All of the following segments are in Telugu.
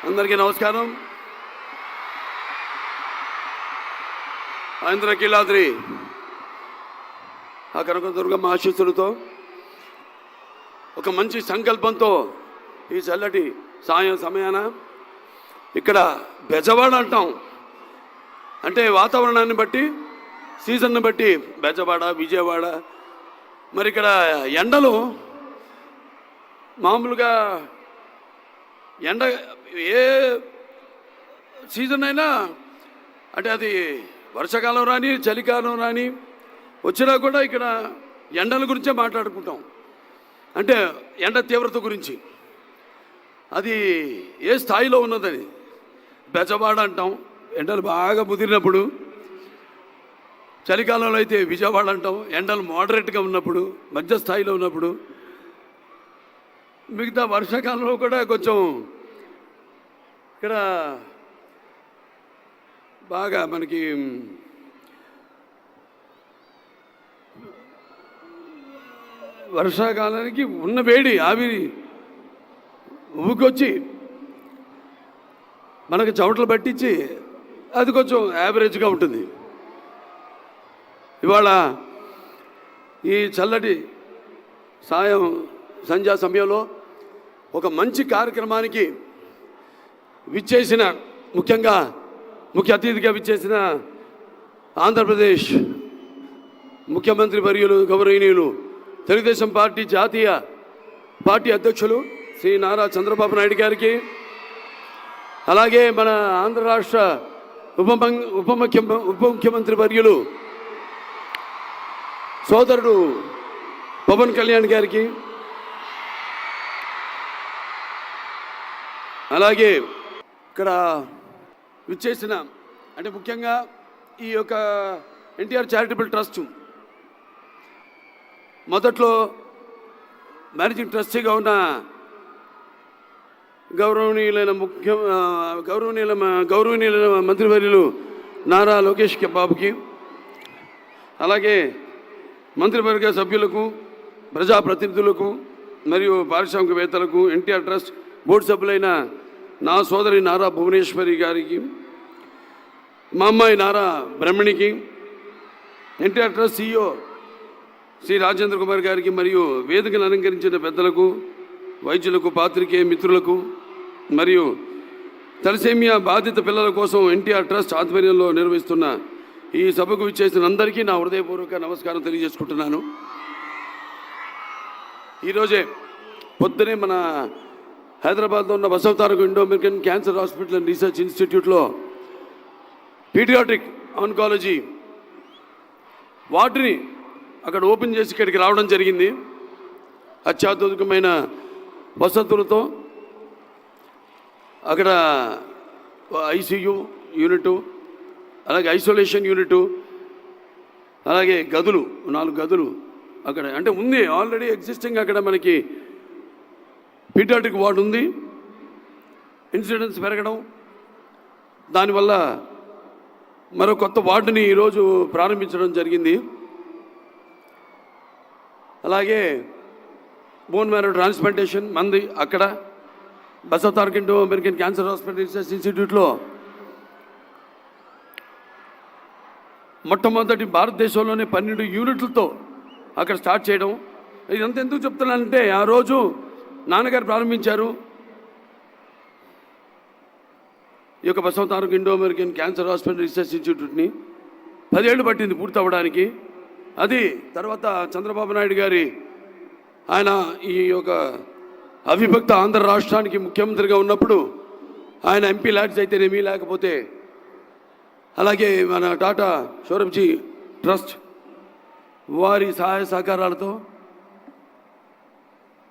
అందరికీ నమస్కారం. ఇంద్రకీలాద్రి ఆ కనకదుర్గమ్మ ఆశీస్సులతో ఒక మంచి సంకల్పంతో ఈ చల్లటి సాయం సమయాన ఇక్కడ బెజవాడ అంటాం. అంటే వాతావరణాన్ని బట్టి, సీజన్ని బట్టి బెజవాడ, విజయవాడ. మరి ఇక్కడ ఎండలు మామూలుగా ఎండ ఏ సీజన్ అయినా, అంటే అది వర్షాకాలం రాని చలికాలం రాని వచ్చినా కూడా ఇక్కడ ఎండల గురించే మాట్లాడుకుంటాం. అంటే ఎండ తీవ్రత గురించి, అది ఏ స్థాయిలో ఉన్నదని బెజవాడ అంటాం. ఎండలు బాగా ముదిరినప్పుడు. చలికాలంలో అయితే విజయవాడ అంటాం. ఎండలు మోడరేట్గా ఉన్నప్పుడు, మధ్య స్థాయిలో ఉన్నప్పుడు. మిగతా వర్షాకాలంలో కూడా కొంచెం ఇక్కడ బాగా మనకి వర్షాకాలానికి ఉన్న వేడి ఆవిరి ఊకొచ్చి మనకు చెమటలు పట్టించి అది కొంచెం యావరేజ్గా ఉంటుంది. ఇవాళ ఈ చల్లటి సంధ్యా సమయంలో ఒక మంచి కార్యక్రమానికి విచ్చేసిన, ముఖ్యంగా ముఖ్య అతిథిగా విచ్చేసిన ఆంధ్రప్రదేశ్ ముఖ్యమంత్రి వర్యులు గౌరవనీయులు తెలుగుదేశం పార్టీ జాతీయ పార్టీ అధ్యక్షులు శ్రీ నారా చంద్రబాబు నాయుడు గారికి, అలాగే మన ఆంధ్ర రాష్ట్ర ఉప ముఖ్యమంత్రి వర్యులు సోదరుడు పవన్ కళ్యాణ్ గారికి, అలాగే ఇక్కడ విచ్చేసిన, అంటే ముఖ్యంగా ఈ యొక్క ఎన్టీఆర్ చారిటబుల్ ట్రస్ట్ మొదట్లో మేనేజింగ్ ట్రస్టీగా ఉన్న గౌరవనీయులైన మంత్రివర్యులు నారా లోకేష్ బాబుకి, అలాగే మంత్రివర్గ సభ్యులకు, ప్రజాప్రతినిధులకు మరియు పారిశ్రామికవేత్తలకు, ఎన్టీఆర్ ట్రస్ట్ బోర్డు సభ్యులైన నా సోదరి నారా భువనేశ్వరి గారికి, మా అమ్మాయి నారా బ్రహ్మణికి, ఎన్టీఆర్ ట్రస్ట్ CEO శ్రీ రాజేంద్ర కుమార్ గారికి, మరియు వేదికను అలంకరించిన పెద్దలకు, వైద్యులకు, పాత్రికేయ మిత్రులకు, మరియు తలసేమియా బాధిత పిల్లల కోసం ఎన్టీఆర్ ట్రస్ట్ ఆధ్వర్యంలో నిర్వహిస్తున్న ఈ సభకు విచ్చేసిన అందరికీ నా హృదయపూర్వక నమస్కారం తెలియజేసుకుంటున్నాను. ఈరోజే పొద్దునే మన హైదరాబాద్లో ఉన్న Basavataraka Indo American cancer hospital and research ఇన్స్టిట్యూట్లో పీడియాట్రిక్ ఆన్కాలజీ వార్డుని అక్కడ ఓపెన్ చేసి ఇక్కడికి రావడం జరిగింది. అత్యాధునికమైన వసతులతో అక్కడ ICU యూనిట్, అలాగే ఐసోలేషన్ యూనిట్, అలాగే గదులు 4 గదులు అక్కడ అంటే ఉంది ఆల్రెడీ ఎగ్జిస్టింగ్. అక్కడ మనకి పీడియాట్రిక్ వార్డు ఉంది. ఇన్సిడెన్స్ పెరగడం, దానివల్ల మరో కొత్త వార్డుని ఈరోజు ప్రారంభించడం జరిగింది. అలాగే బోన్ మ్యారో ట్రాన్స్ప్లాంటేషన్ మంది అక్కడ Basavataraka Indo American cancer hospital research ఇన్స్టిట్యూట్లో మొట్టమొదటి భారతదేశంలోనే 12 యూనిట్లతో అక్కడ స్టార్ట్ చేయడం. ఇదంతా ఎందుకు చెప్తున్నానంటే, ఆ రోజు నాన్నగారు ప్రారంభించారు ఈ యొక్క Basavataraka Indo American cancer hospital research ఇన్స్టిట్యూట్ని. 10 ఏళ్ళు పట్టింది పూర్తి అవ్వడానికి. అది తర్వాత చంద్రబాబు నాయుడు గారి ఆయన ఈ యొక్క అవిభక్త ఆంధ్ర రాష్ట్రానికి ముఖ్యమంత్రిగా ఉన్నప్పుడు ఆయన MP ల్యాడ్స్ అయితేనేమి, లేకపోతే అలాగే మన టాటా షోరబ్జీ ట్రస్ట్ వారి సహాయ సహకారాలతో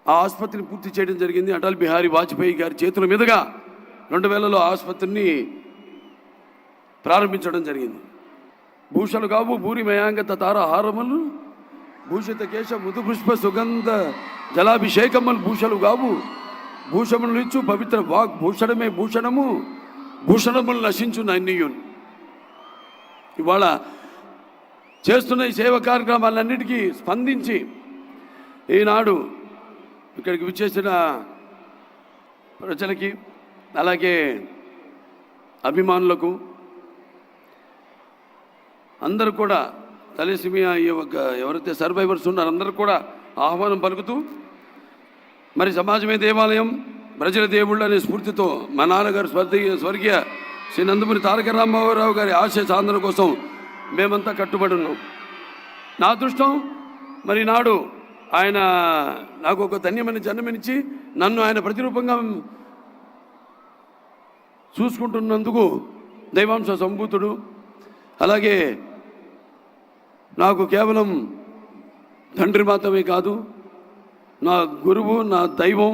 ఆ ఆసుపత్రిని పూర్తి చేయడం జరిగింది. అటల్ బిహారీ వాజ్పేయి గారి చేతుల మీదుగా 2000లో ఆసుపత్రిని ప్రారంభించడం జరిగింది. భూషలు కావు భూరి మయాంగత తారహారములు, భూషిత కేశ ముదు పుష్ప సుగంధ జలాభిషేకములు భూషలు కావు, భూషములు ఇచ్చు పవిత్ర వాక్ భూషణమే భూషణము, భూషణములు నశించు నన్నియున్. ఇవాళ చేస్తున్న ఈ సేవ కార్యక్రమాలన్నిటికీ స్పందించి ఈనాడు ఇక్కడికి విచ్చేసిన ప్రజలకి, అలాగే అభిమానులకు అందరూ కూడా తలసేమియా ఎవరైతే సర్వైవర్స్ ఉన్నారో అందరూ కూడా ఆహ్వానం పలుకుతూ, మరి సమాజమే దేవాలయం, ప్రజల దేవుళ్ళు అనే స్ఫూర్తితో మా నాన్నగారు స్వర్గీయ శ్రీ నందమూరి తారక రామారావు గారి ఆశయ సాధన కోసం మేమంతా కట్టుబడి ఉన్నాం. నా అదృష్టం మరి నాడు ఆయన నాకు ఒక ధన్యమైన జన్మనిచ్చి నన్ను ఆయన ప్రతిరూపంగా చూసుకుంటున్నందుకు దైవాంశ సంభూతుడు. అలాగే నాకు కేవలం తండ్రి మాత్రమే కాదు, నా గురువు, నా దైవం,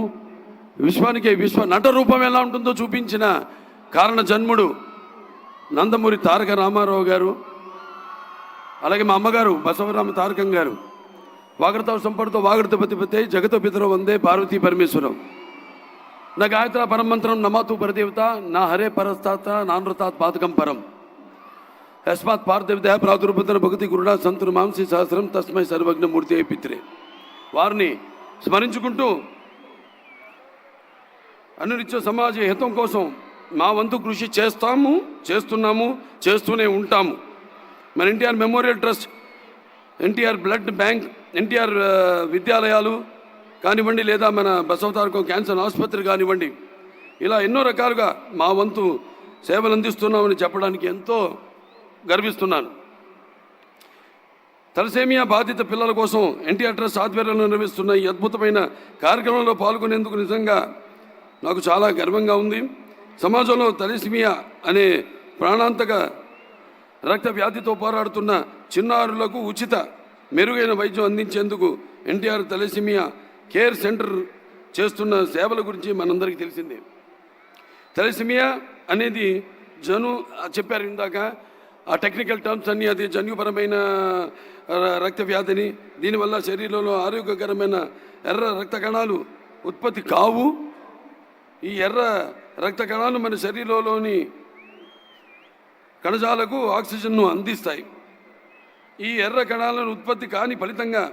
విశ్వానికి నట రూపం ఎలా ఉంటుందో చూపించిన కారణ జన్ముడు నందమూరి తారక రామారావు గారు. అలాగే మా అమ్మగారు బసవరామ తారకం గారు. వాగడతావు సంపడుతో వాగడత పతిపతే జగత పితరో వందే పార్వతీ పరమేశ్వరం. నా గాయత్ర పరమంత్రం నమాతు పరదేవత నా హరే పరస్తాత నానృతాత్ పాతకం పరం యస్మాత్ పార్థివదయ ప్రాదుర్భుతన భక్తి గురుడా సంతురు మాంసి సహస్రం తస్మై సర్వజ్ఞమూర్తి పిత్రే. వారిని స్మరించుకుంటూ అనునిత్య సమాజ హితం కోసం మా వంతు కృషి చేస్తున్నాము, చేస్తూనే ఉంటాము. మన NTR memorial trust, NTR blood bank, NTR విద్యాలయాలు కానివ్వండి, లేదా మన బసవతారకం క్యాన్సర్ ఆసుపత్రి కానివ్వండి, ఇలా ఎన్నో రకాలుగా మా వంతు సేవలు అందిస్తున్నామని చెప్పడానికి ఎంతో గర్విస్తున్నాను. తలసేమియా బాధిత పిల్లల కోసం ఎన్టీఆర్ ట్రస్ట్ ఆధ్వర్యంలో నిర్వహిస్తున్న ఈ అద్భుతమైన కార్యక్రమంలో పాల్గొనేందుకు నిజంగా నాకు చాలా గర్వంగా ఉంది. సమాజంలో తలసేమియా అనే ప్రాణాంతక రక్త వ్యాధితో పోరాడుతున్న చిన్నారులకు ఉచిత మెరుగైన వైద్యం అందించేందుకు ఎన్టీఆర్ తలసేమియా కేర్ సెంటర్ చేస్తున్న సేవల గురించి మనందరికీ తెలిసిందే. తలసేమియా అనేది చెప్పారు ఇందాక, ఆ టెక్నికల్ టర్మ్స్ అన్నీ, అది జన్యుపరమైన రక్త వ్యాధిని, దీనివల్ల శరీరంలో ఆరోగ్యకరమైన ఎర్ర రక్త కణాలు ఉత్పత్తి కావు. ఈ ఎర్ర రక్త కణాలు మన శరీరంలోని కణజాలకు ఆక్సిజన్ను అందిస్తాయి. ఈ ఎర్ర కణాలను ఉత్పత్తి కాని ఫలితంగా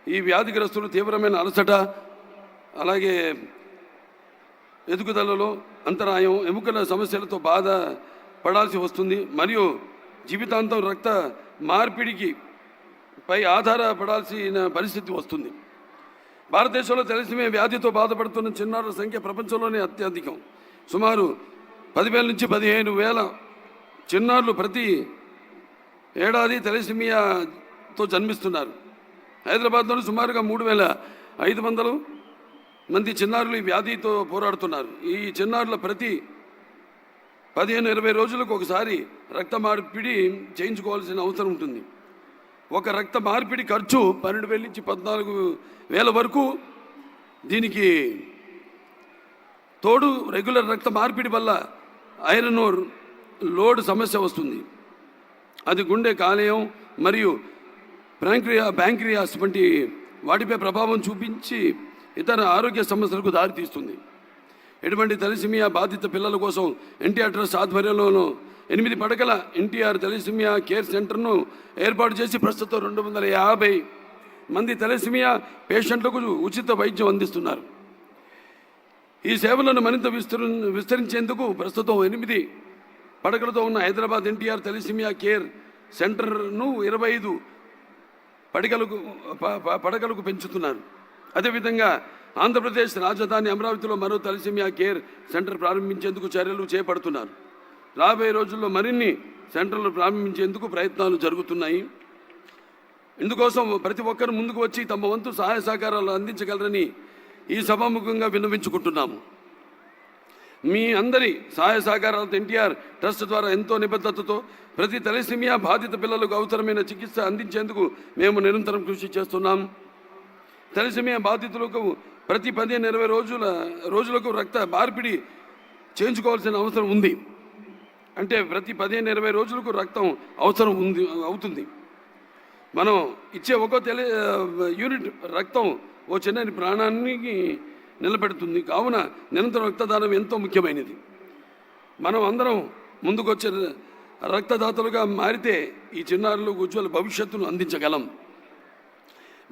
ఈ వ్యాధిగ్రస్తులు తీవ్రమైన అలసట, అలాగే ఎదుగుదలలో అంతరాయం, ఎముకల సమస్యలతో బాధ పడాల్సి వస్తుంది. మరియు జీవితాంతం రక్త మార్పిడికి పై ఆధారపడాల్సిన పరిస్థితి వస్తుంది. భారతదేశంలో తలసేమియా వ్యాధితో బాధపడుతున్న చిన్నారుల సంఖ్య ప్రపంచంలోనే అత్యధికం. సుమారు 10,000 నుంచి 15,000 చిన్నారులు ప్రతి ఏడాది తలసేమియాతో జన్మిస్తున్నారు. హైదరాబాద్లో సుమారుగా 3,500 మంది చిన్నారులు ఈ వ్యాధితో పోరాడుతున్నారు. ఈ చిన్నారుల ప్రతి 15-20 రోజులకు ఒకసారి రక్త మార్పిడి చేయించుకోవాల్సిన అవసరం ఉంటుంది. ఒక రక్త మార్పిడి ఖర్చు 12,000 నుంచి 14,000 వరకు. దీనికి తోడు రెగ్యులర్ రక్త మార్పిడి వల్ల ఐరన్ లోడ్ సమస్య వస్తుంది. అది గుండె, కాలేయం మరియు ప్యాంక్రియాస్ వంటి వాటిపై ప్రభావం చూపించి ఇతర ఆరోగ్య సమస్యలకు దారితీస్తుంది. ఎటువంటి తలసేమియా బాధిత పిల్లల కోసం ఎన్టీఆర్ ట్రస్ట్ ఆధ్వర్యంలోనూ 8 పడకల ఎన్టీఆర్ తలసేమియా కేర్ సెంటర్ను ఏర్పాటు చేసి ప్రస్తుతం 250 మంది తలసేమియా పేషెంట్లకు ఉచిత వైద్యం అందిస్తున్నారు. ఈ సేవలను మరింత విస్తరించేందుకు ప్రస్తుతం 8 పడకలతో ఉన్న హైదరాబాద్ ఎన్టీఆర్ తలసేమియా కేర్ సెంటర్ను 25 పడకలకు పెంచుతున్నారు. అదేవిధంగా ఆంధ్రప్రదేశ్ రాజధాని అమరావతిలో మరో తలసేమియా కేర్ సెంటర్ ప్రారంభించేందుకు చర్యలు చేపడుతున్నారు. రాబోయే రోజుల్లో మరిన్ని సెంటర్లు ప్రారంభించేందుకు ప్రయత్నాలు జరుగుతున్నాయి. ఇందుకోసం ప్రతి ఒక్కరు ముందుకు వచ్చి తమ వంతు సహాయ సహకారాలు అందించగలరని ఈ సభాముఖంగా విన్నవించుకుంటున్నాము. మీ అందరి సహాయ సహకారాలతో ఎన్టీఆర్ ట్రస్ట్ ద్వారా ఎంతో నిబద్ధతతో ప్రతి తలసేమియా బాధిత పిల్లలకు అవసరమైన చికిత్స అందించేందుకు మేము నిరంతరం కృషి చేస్తున్నాం. తలసేమియా బాధితులకు ప్రతి 15-20 రోజులకు రక్త మార్పిడి చేయించుకోవాల్సిన అవసరం ఉంది. అంటే ప్రతి 15-20 రోజులకు రక్తం అవసరం అవుతుంది. మనం ఇచ్చే ఒక్కో యూనిట్ రక్తం ఓ చిన్న ప్రాణానికి నిలబెడుతుంది. కావున నిరంతరం రక్తదానం ఎంతో ముఖ్యమైనది. మనం అందరం ముందుకొచ్చే రక్తదాతలుగా మారితే ఈ చిన్నారులకు ఉజ్వల భవిష్యత్తును అందించగలం.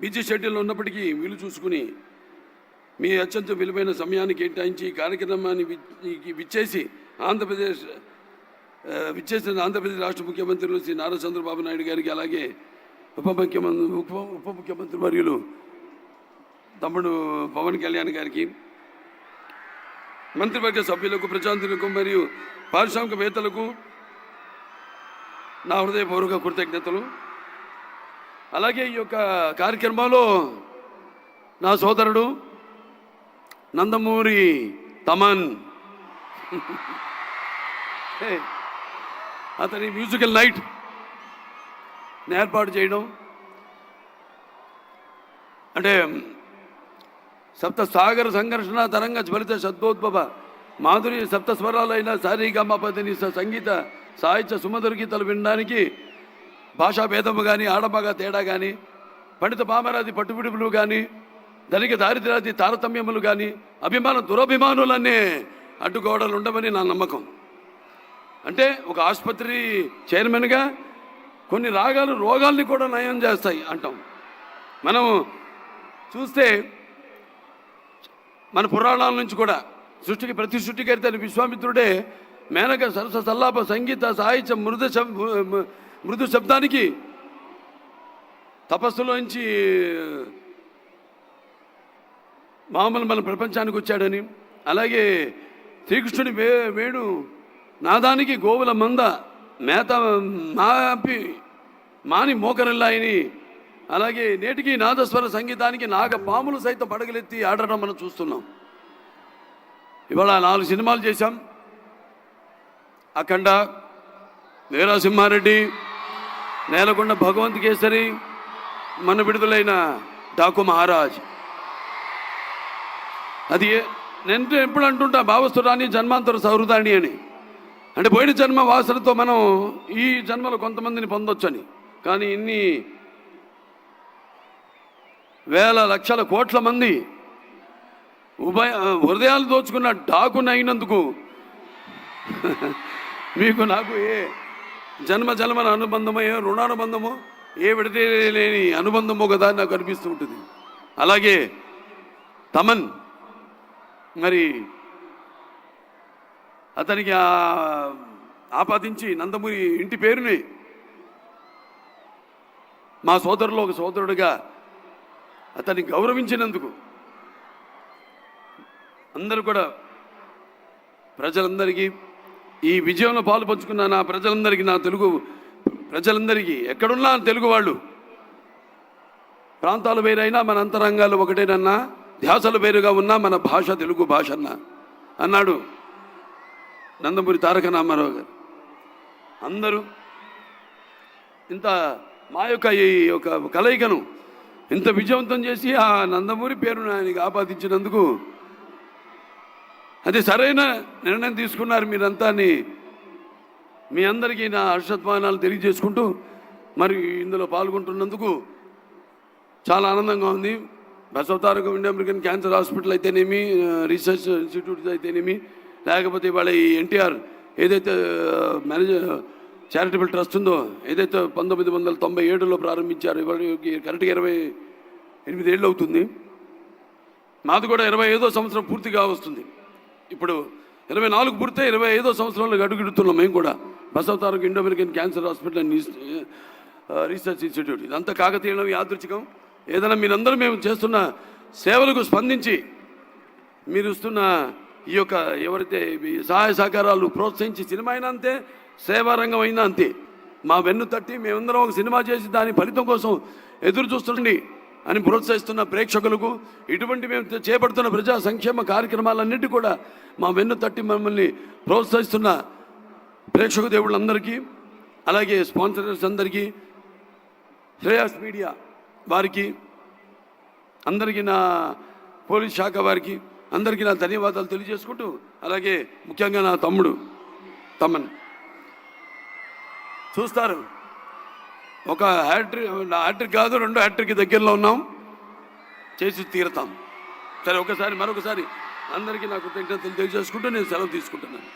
బిజీ షెడ్యూల్లో ఉన్నప్పటికీ వీలు చూసుకుని మీ అత్యంత విలువైన సమయాన్ని కేటాయించి ఈ కార్యక్రమాన్ని విచ్చేసి విచ్చేసిన ఆంధ్రప్రదేశ్ రాష్ట్ర ముఖ్యమంత్రులు శ్రీ నారా చంద్రబాబు నాయుడు గారికి, అలాగే ఉప ముఖ్యమంత్రి వర్యులు తమ్ముడు పవన్ కళ్యాణ్ గారికి, మంత్రివర్గ సభ్యులకు, ప్రజాంతులకు మరియు పారిశ్రామికవేత్తలకు నా హృదయపూర్వక కృతజ్ఞతలు. అలాగే ఈ యొక్క కార్యక్రమంలో నా సోదరుడు నందమూరి తమన్ అతని మ్యూజికల్ నైట్ ఏర్పాటు చేయడం, అంటే సప్త సాగర సంఘర్షణ తరంగ జ్వలిత శబ్దోద్భవ మాధురి సప్త స్వరాలైన సారీగమపదిని సంగీత సాహిత్య సుమధుర గీతాలు వినడానికి భాషా భేదము కానీ, ఆడమగ తేడా కానీ, పండిత పామరాది పట్టుబిడుపులు కానీ, ధనిక దారిద్ర్యాది తారతమ్యములు కానీ, దురభిమానులన్నీ అడ్డుగోడలు ఉండవని నా నమ్మకం. అంటే ఒక ఆసుపత్రి చైర్మన్గా కొన్ని రోగాల్ని కూడా నయం చేస్తాయి అంటాం. మనం చూస్తే మన పురాణాల నుంచి కూడా ప్రతి సృష్టికర్త విశ్వామిత్రుడే మేనక సరస సల్లాప సంగీత సాహిత్య మృదు శబ్దానికి తపస్సులోంచి మామూలు మన ప్రపంచానికి వచ్చాడని, అలాగే శ్రీకృష్ణుడి వేణు నాదానికి గోవుల మంద మేత మాని మోకరిల్లాయని, అలాగే నేటికి నాదస్వర సంగీతానికి పాములు సైతం పడగలెత్తి ఆడడం మనం చూస్తున్నాం. ఇవాళ 4 సినిమాలు చేశాం. అఖండ, వీరసింహారెడ్డి, నేలకొండ భగవంత్ కేసరి, మన విడుదలైన డాకు మహారాజ్. అది నేను ఎప్పుడు అంటుంటా, భావస్తురాని జన్మాంతర సౌహృదాన్ని అని. అంటే పోయిన జన్మ వాసనతో మనం ఈ జన్మలో కొంతమందిని పొందొచ్చని. కానీ ఇన్ని వేల లక్షల కోట్ల మంది హృదయాలు దోచుకున్న డాకుని అయినందుకు మీకు నాకు ఏ జన్మల అనుబంధమో, ఏ రుణానుబంధమో, ఏ విడదీయలేని అనుబంధమో కదా నాకు అనిపిస్తూ ఉంటుంది. అలాగే తమన్, మరి అతనికి ఆపాదించి నందమూరి ఇంటి పేరుని మా సోదరులో ఒక సోదరుడిగా అతన్ని గౌరవించినందుకు అందరూ కూడా ప్రజలందరికీ, ఈ విజయంలో పాలు పంచుకున్న నా ప్రజలందరికీ, నా తెలుగు ప్రజలందరికీ, ఎక్కడున్నా తెలుగు వాళ్ళు, ప్రాంతాలు వేరైనా మన అంతరంగాలు ఒకటేనన్నా, ధ్యాసలు వేరుగా ఉన్నా మన భాష తెలుగు భాష అన్నాడు నందమూరి తారక రామారావు గారు. అందరూ ఇంత మా యొక్క ఈ యొక్క కలయికను ఇంత విజయవంతం చేసి ఆ నందమూరి పేరును ఆయనకి ఆపాదించినందుకు అది సరైన నిర్ణయం తీసుకున్నారు మీరంతా అని మీ అందరికీ నా హర్షధ్వానాలు తెలియజేసుకుంటూ, మరి ఇందులో పాల్గొంటున్నందుకు చాలా ఆనందంగా ఉంది. Basavataraka India American cancer hospital అయితేనేమి, రీసెర్చ్ ఇన్స్టిట్యూట్ అయితేనేమి, లేకపోతే ఇవాళ ఈ ఎన్టీఆర్ ఏదైతే చారిటబుల్ ట్రస్ట్ ఉందో, ఏదైతే 1997లో ప్రారంభించారు, ఇవాళ కరెక్ట్గా 28 ఏళ్ళు అవుతుంది. మాది కూడా 25వ సంవత్సరం పూర్తిగా వస్తుంది. ఇప్పుడు 24 పూర్తి 25వ సంవత్సరంలో అడుగుడుతున్నాం మేము కూడా. Basavataraka Indo American cancer hospital and research institute. ఇదంతా కాకతీయం, యాదృచ్ఛికం. ఏదైనా మీరందరూ మేము చేస్తున్న సేవలకు స్పందించి మీరు ఇస్తున్న ఈ యొక్క ఎవరైతే సహాయ సహకారాలు ప్రోత్సహించి, సినిమా అయినా అంతే, సేవారంగం అయినా అంతే, మా వెన్ను తట్టి మేమందరం ఒక సినిమా చేసి దాని ఫలితం కోసం ఎదురు చూస్తుండి అని ప్రోత్సహిస్తున్న ప్రేక్షకులకు, ఇటువంటి మేము చేపడుతున్న ప్రజా సంక్షేమ కార్యక్రమాలన్నింటి కూడా మా వెన్ను తట్టి మమ్మల్ని ప్రోత్సహిస్తున్న ప్రేక్షక దేవుళ్ళందరికీ, అలాగే స్పాన్సరర్స్ అందరికీ, శ్రేయాస్ మీడియా వారికి అందరికీ, నా పోలీస్ శాఖ వారికి అందరికీ నా ధన్యవాదాలు తెలియజేసుకుంటూ, అలాగే ముఖ్యంగా నా తమ్ముడు తమన్ చూస్తారు, ఒక హ్యాట్రిక్ కాదు 2 హ్యాట్రిక్ దగ్గరలో ఉన్నాం, చేసి తీరుతాం. సరే, మరొకసారి అందరికీ నాకు కృతజ్ఞతలు తెలియజేసుకుంటూ నేను సెలవు తీసుకుంటున్నాను.